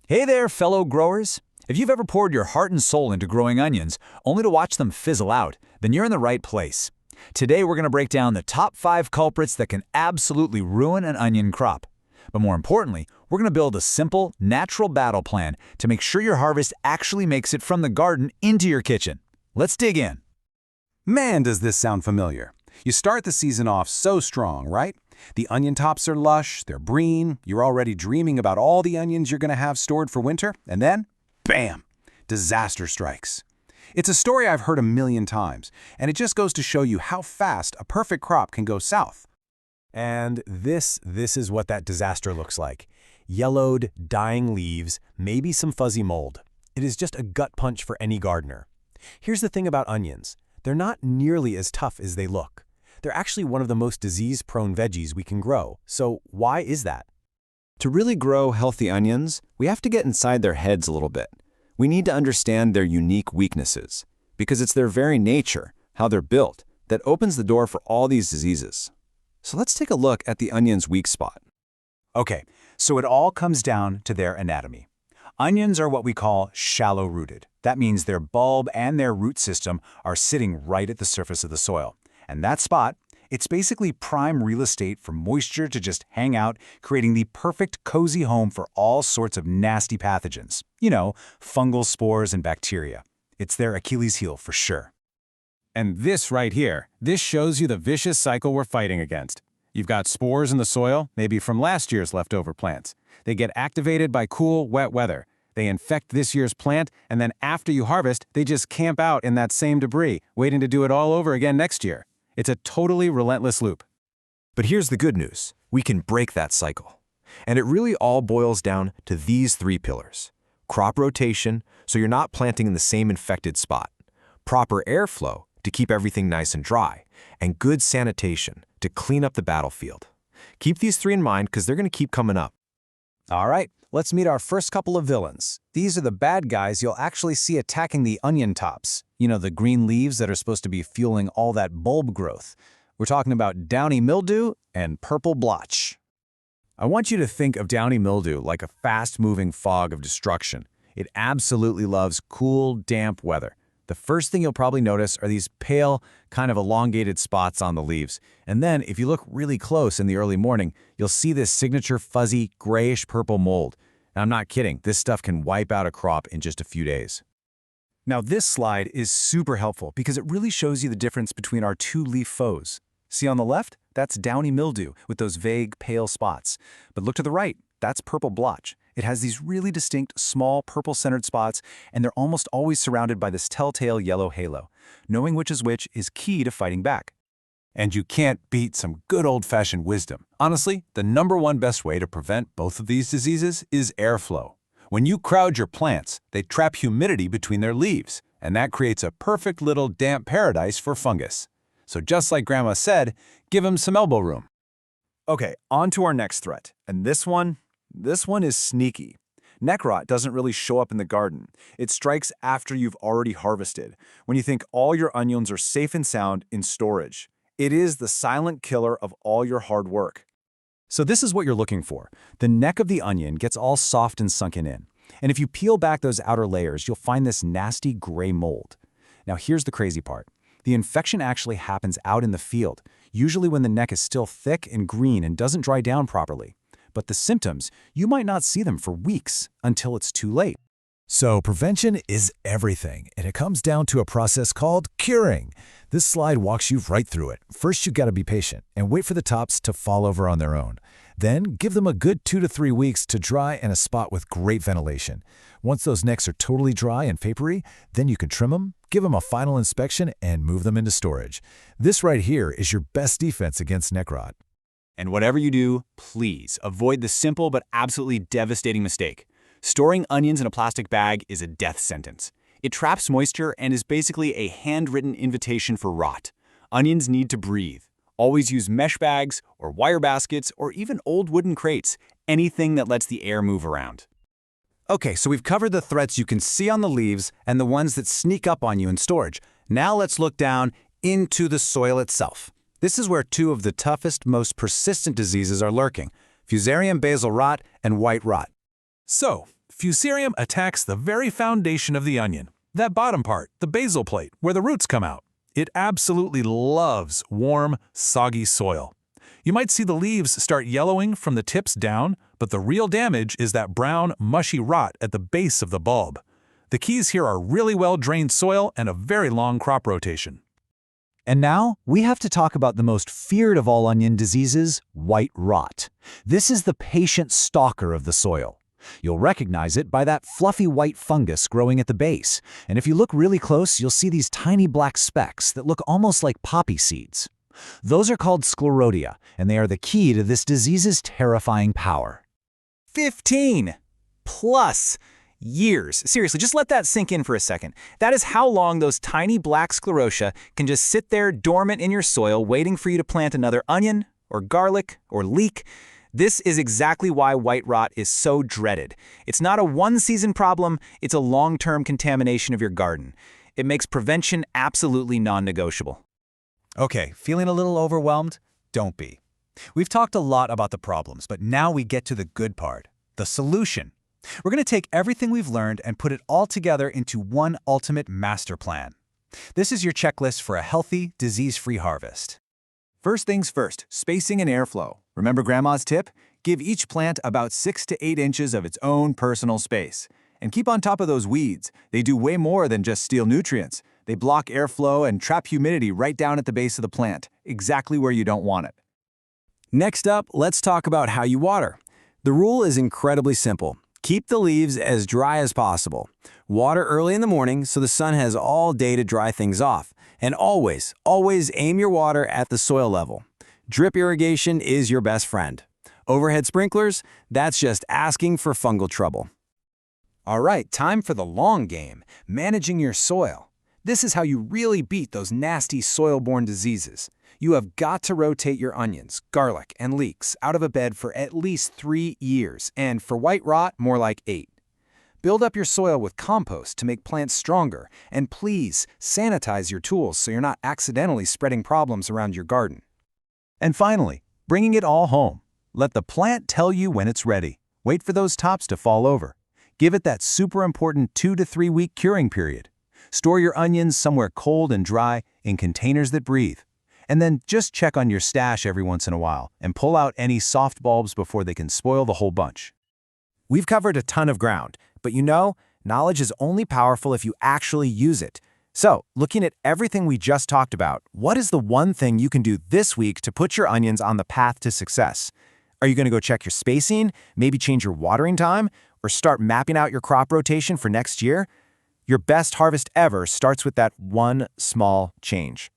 Hey there, fellow growers! If you've ever poured your heart and soul into growing onions, only to watch them fizzle out, then you're in the right place. Today we're going to break down the top 5 culprits that can absolutely ruin an onion crop. But more importantly, we're going to build a simple, natural battle plan to make sure your harvest actually makes it from the garden into your kitchen. Let's dig in. Man, does this sound familiar. You start the season off so strong, right? The onion tops are lush, they're green, you're already dreaming about all the onions you're going to have stored for winter, and then, bam, disaster strikes. It's a story I've heard a million times, and it just goes to show you how fast a perfect crop can go south. And this is what that disaster looks like. Yellowed, dying leaves, maybe some fuzzy mold. It is just a gut punch for any gardener. Here's the thing about onions. They're not nearly as tough as they look. They're actually one of the most disease-prone veggies we can grow. So why is that? To really grow healthy onions, we have to get inside their heads a little bit. We need to understand their unique weaknesses, because it's their very nature, how they're built, that opens the door for all these diseases. So let's take a look at the onion's weak spot. Okay, so it all comes down to their anatomy. Onions are what we call shallow-rooted. That means their bulb and their root system are sitting right at the surface of the soil. And that spot, it's basically prime real estate for moisture to just hang out, creating the perfect cozy home for all sorts of nasty pathogens. You know, fungal spores and bacteria. It's their Achilles heel for sure. And this right here, this shows you the vicious cycle we're fighting against. You've got spores in the soil, maybe from last year's leftover plants. They get activated by cool, wet weather. They infect this year's plant, and then after you harvest, they just camp out in that same debris, waiting to do it all over again next year. It's a totally relentless loop. But here's the good news. We can break that cycle. And it really all boils down to these 3 pillars. Crop rotation, so you're not planting in the same infected spot. Proper airflow, to keep everything nice and dry. And good sanitation, to clean up the battlefield. Keep these 3 in mind because they're going to keep coming up. All right, let's meet our first couple of villains. These are the bad guys you'll actually see attacking the onion tops. You know, the green leaves that are supposed to be fueling all that bulb growth. We're talking about downy mildew and purple blotch. I want you to think of downy mildew like a fast-moving fog of destruction. It absolutely loves cool, damp weather. The first thing you'll probably notice are these pale, kind of elongated spots on the leaves. And then, if you look really close in the early morning, you'll see this signature fuzzy, grayish-purple mold. And I'm not kidding, this stuff can wipe out a crop in just a few days. Now this slide is super helpful because it really shows you the difference between our 2 leaf foes. See on the left? That's downy mildew with those vague, pale spots. But look to the right, that's purple blotch. It has these really distinct, small, purple-centered spots, and they're almost always surrounded by this telltale yellow halo. Knowing which is key to fighting back. And you can't beat some good old-fashioned wisdom. Honestly, the #1 best way to prevent both of these diseases is airflow. When you crowd your plants, they trap humidity between their leaves, and that creates a perfect little damp paradise for fungus. So just like Grandma said, give them some elbow room. Okay, on to our next threat. And this one is sneaky. Neck rot doesn't really show up in the garden. It strikes after you've already harvested, when you think all your onions are safe and sound in storage. It is the silent killer of all your hard work. So this is what you're looking for. The neck of the onion gets all soft and sunken in. And if you peel back those outer layers, you'll find this nasty gray mold. Now here's the crazy part. The infection actually happens out in the field, usually when the neck is still thick and green and doesn't dry down properly. But the symptoms, you might not see them for weeks until it's too late. So prevention is everything, and it comes down to a process called curing. This slide walks you right through it. First, you've got to be patient and wait for the tops to fall over on their own. Then, give them a good 2 to 3 weeks to dry in a spot with great ventilation. Once those necks are totally dry and papery, then you can trim them, give them a final inspection, and move them into storage. This right here is your best defense against neck rot. And whatever you do, please avoid the simple but absolutely devastating mistake. Storing onions in a plastic bag is a death sentence. It traps moisture and is basically a handwritten invitation for rot. Onions need to breathe. Always use mesh bags or wire baskets or even old wooden crates, anything that lets the air move around. Okay, so we've covered the threats you can see on the leaves and the ones that sneak up on you in storage. Now let's look down into the soil itself. This is where 2 of the toughest, most persistent diseases are lurking: fusarium basal rot and white rot. So, fusarium attacks the very foundation of the onion. That bottom part, the basal plate, where the roots come out. It absolutely loves warm, soggy soil. You might see the leaves start yellowing from the tips down, but the real damage is that brown, mushy rot at the base of the bulb. The keys here are really well-drained soil and a very long crop rotation. And now, we have to talk about the most feared of all onion diseases, white rot. This is the patient stalker of the soil. You'll recognize it by that fluffy white fungus growing at the base. And if you look really close, you'll see these tiny black specks that look almost like poppy seeds. Those are called sclerotia, and they are the key to this disease's terrifying power. 15 plus years. Seriously, just let that sink in for a second. That is how long those tiny black sclerotia can just sit there dormant in your soil waiting for you to plant another onion or garlic or leek. This is exactly why white rot is so dreaded. It's not a one-season problem, it's a long-term contamination of your garden. It makes prevention absolutely non-negotiable. Okay, feeling a little overwhelmed? Don't be. We've talked a lot about the problems, but now we get to the good part, the solution. We're going to take everything we've learned and put it all together into one ultimate master plan. This is your checklist for a healthy, disease-free harvest. First things first, spacing and airflow. Remember Grandma's tip? Give each plant about 6 to 8 inches of its own personal space. And keep on top of those weeds. They do way more than just steal nutrients. They block airflow and trap humidity right down at the base of the plant, exactly where you don't want it. Next up, let's talk about how you water. The rule is incredibly simple. Keep the leaves as dry as possible. Water early in the morning so the sun has all day to dry things off. And always, always aim your water at the soil level. Drip irrigation is your best friend. Overhead sprinklers, that's just asking for fungal trouble. All right, time for the long game, managing your soil. This is how you really beat those nasty soil-borne diseases. You have got to rotate your onions, garlic, and leeks out of a bed for at least 3 years, and for white rot, more like 8. Build up your soil with compost to make plants stronger, and please sanitize your tools so you're not accidentally spreading problems around your garden. And finally, bringing it all home. Let the plant tell you when it's ready. Wait for those tops to fall over. Give it that super important 2 to 3 week curing period. Store your onions somewhere cold and dry in containers that breathe. And then just check on your stash every once in a while and pull out any soft bulbs before they can spoil the whole bunch. We've covered a ton of ground, but you know, knowledge is only powerful if you actually use it. So, looking at everything we just talked about, what is the one thing you can do this week to put your onions on the path to success? Are you going to go check your spacing, maybe change your watering time, or start mapping out your crop rotation for next year? Your best harvest ever starts with that one small change.